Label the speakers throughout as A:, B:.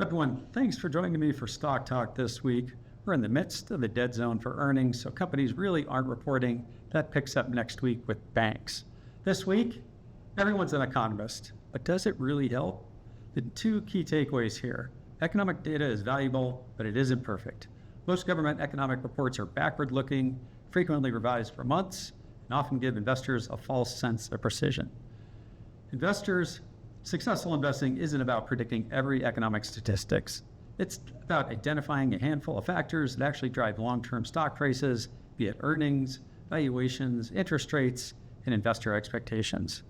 A: Everyone, thanks for joining me for Stock Talk this week. We're in the midst of the dead zone for earnings, so companies really aren't reporting. That picks up next week with banks. This week, everyone's an economist, but does it really help? The two key takeaways here. Economic data is valuable, but it isn't perfect. Most government economic reports are backward-looking, frequently revised for months, and often give investors a false sense of precision. Successful investing isn't about predicting every economic statistics. It's about identifying a handful of factors that actually drive long-term stock prices, be it earnings, valuations, interest rates, and investor expectations.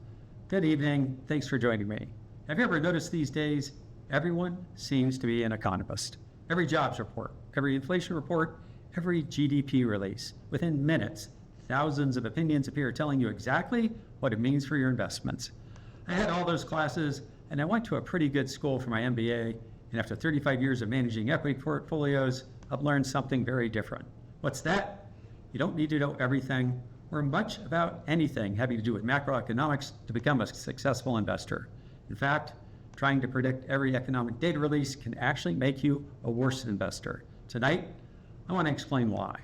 A: Good evening. Thanks for joining me. Have you ever noticed these days, everyone seems to be an economist? Every jobs report, every inflation report, every GDP release. Within minutes, thousands of opinions appear telling you exactly what it means for your investments. I had all those classes, and I went to a pretty good school for my MBA, and after 35 years of managing equity portfolios, I've learned something very different. What's that? You don't need to know everything or much about anything having to do with macroeconomics to become a successful investor. In fact, trying to predict every economic data release can actually make you a worse investor. Tonight, I want to explain why.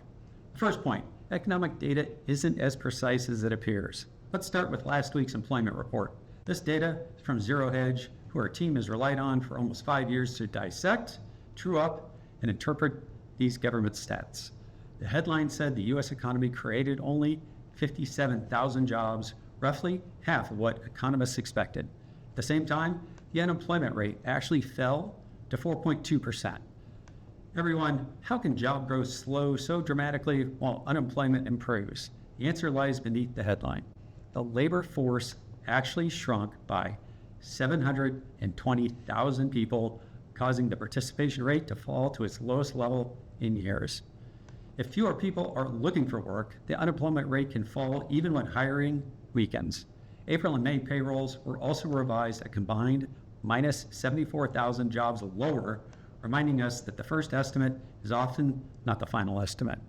A: First point, economic data isn't as precise as it appears. Let's start with last week's employment report. This data is from Zero Hedge, who our team has relied on for almost 5 years to dissect, true up, and interpret these government stats. The headline said the U.S. economy created only 57,000 jobs, roughly half of what economists expected. At the same time, the unemployment rate actually fell to 4.2%. Everyone, how can job growth slow so dramatically while unemployment improves? The answer lies beneath the headline. The labor force actually shrunk by 720,000 people, causing the participation rate to fall to its lowest level in years. If fewer people are looking for work, the unemployment rate can fall even when hiring weakens. April and May payrolls were also revised a combined minus 74,000 jobs lower, reminding us that the first estimate is often not the final estimate.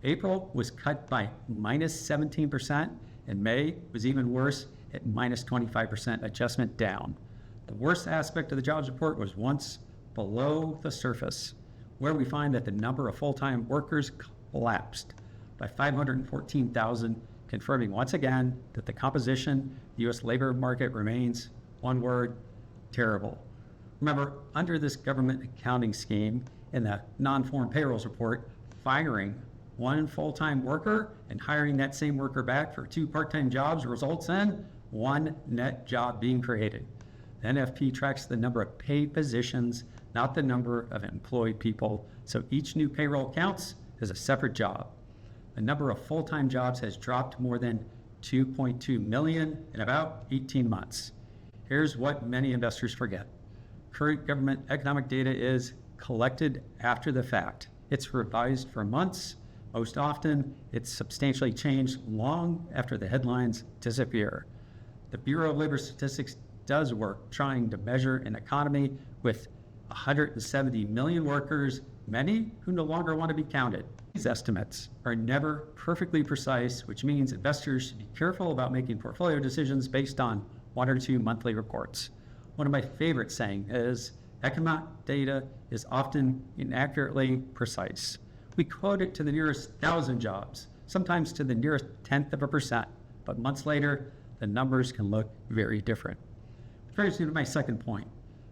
A: April was cut by minus 17%, and May was even worse at minus 25% adjustment down. The worst aspect of the jobs report was once below the surface, where we find that the number of full-time workers collapsed by 514,000, confirming once again that the composition of the U.S. labor market remains, one word, terrible. Remember, under this government accounting scheme in the non-farm payrolls report, firing one full-time worker and hiring that same worker back for 2 part-time jobs results in 1 net job being created. The NFP tracks the number of paid positions, not the number of employed people, so each new payroll counts as a separate job. The number of full-time jobs has dropped more than 2.2 million in about 18 months. Here's what many investors forget. Current government economic data is collected after the fact. It's revised for months. Most often, it's substantially changed long after the headlines disappear. The Bureau of Labor Statistics does work trying to measure an economy with 170 million workers, many who no longer want to be counted. These estimates are never perfectly precise, which means investors should be careful about making portfolio decisions based on 1 or 2 monthly reports. One of my favorite sayings is, economic data is often inaccurately precise. We quote it to the nearest 1,000 jobs, sometimes to the nearest 0.1%, but months later, the numbers can look very different. Which brings me to my second point.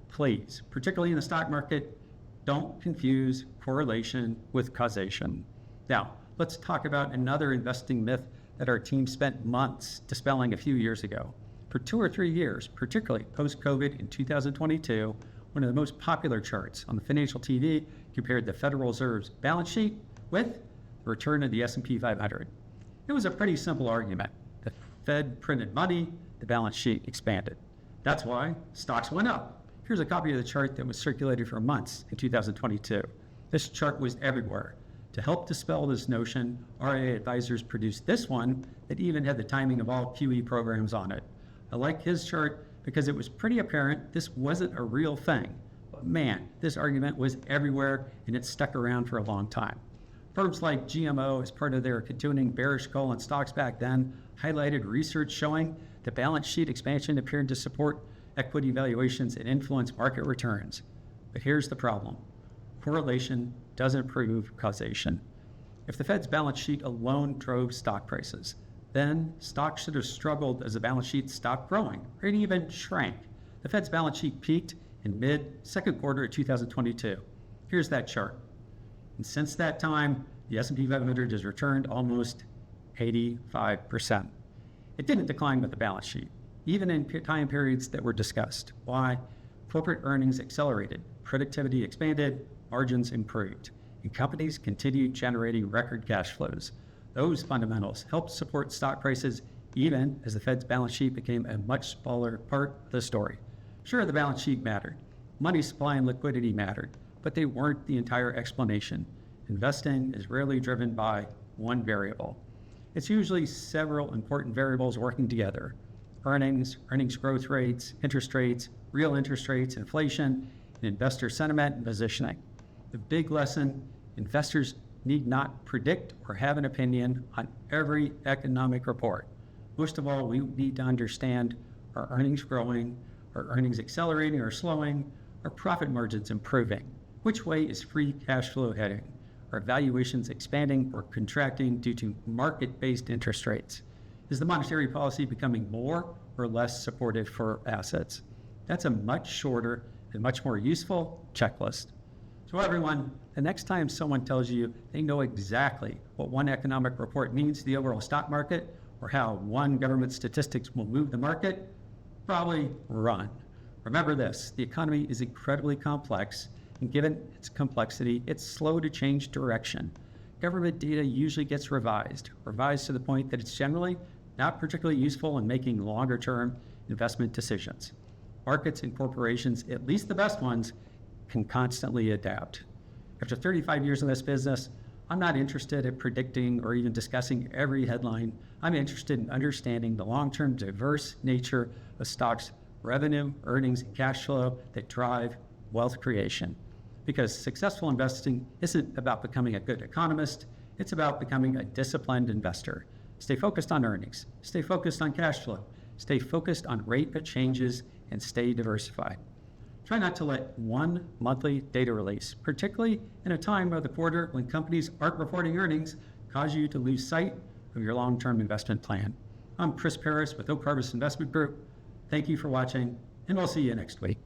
A: Please, particularly in the stock market, don't confuse correlation with causation. Now, let's talk about another investing myth that our team spent months dispelling a few years ago. For 2 or 3 years, particularly post-COVID in 2022, one of the most popular charts on the financial TV compared the Federal Reserve's balance sheet with the return of the S&P 500. It was a pretty simple argument. The Fed printed money, the balance sheet expanded. That's why stocks went up. Here's a copy of the chart that was circulated for months in 2022. This chart was everywhere. To help dispel this notion, RIA Advisors produced this one that even had the timing of all QE programs on it. I like his chart because it was pretty apparent this wasn't a real thing. But man, this argument was everywhere and it stuck around for a long time. Firms like GMO, as part of their continuing bearish call on stocks back then, highlighted research showing the balance sheet expansion appeared to support equity valuations and influence market returns. But here's the problem. Correlation doesn't prove causation. If the Fed's balance sheet alone drove stock prices, then stocks should have struggled as the balance sheet stopped growing, or it even shrank. The Fed's balance sheet peaked in mid-second quarter of 2022. Here's that chart. And since that time, the S&P 500 has returned almost 85%. It didn't decline with the balance sheet, even in time periods that were discussed. Why? Corporate earnings accelerated, productivity expanded, margins improved, and companies continued generating record cash flows. Those fundamentals helped support stock prices even as the Fed's balance sheet became a much smaller part of the story. Sure, the balance sheet mattered. Money supply and liquidity mattered, but they weren't the entire explanation. Investing is rarely driven by one variable. It's usually several important variables working together. Earnings growth rates, real interest rates, inflation, and investor sentiment and positioning. The big lesson, investors need not predict or have an opinion on every economic report. Most of all, we need to understand, are earnings growing, are earnings accelerating or slowing, are profit margins improving? Which way is free cash flow heading? Are valuations expanding or contracting due to market-based interest rates? Is the monetary policy becoming more or less supportive for assets? That's a much shorter and much more useful checklist. So everyone, the next time someone tells you they know exactly what one economic report means to the overall stock market or how one government statistics will move the market, probably run. Remember this, the economy is incredibly complex, and given its complexity, it's slow to change direction. Government data usually gets revised to the point that it's generally not particularly useful in making longer-term investment decisions. Markets and corporations, at least the best ones, can constantly adapt. After 35 years in this business, I'm not interested in predicting or even discussing every headline. I'm interested in understanding the long-term diverse nature of stocks' revenue, earnings, and cash flow that drive wealth creation. Because successful investing isn't about becoming a good economist, it's about becoming a disciplined investor. Stay focused on earnings, stay focused on cash flow, stay focused on rate of changes, and stay diversified. Try not to let one monthly data release, particularly in a time of the quarter when companies aren't reporting earnings, cause you to lose sight of your long-term investment plan. I'm Chris Perras with Oak Harvest Investment Group. Thank you for watching, and we'll see you next week.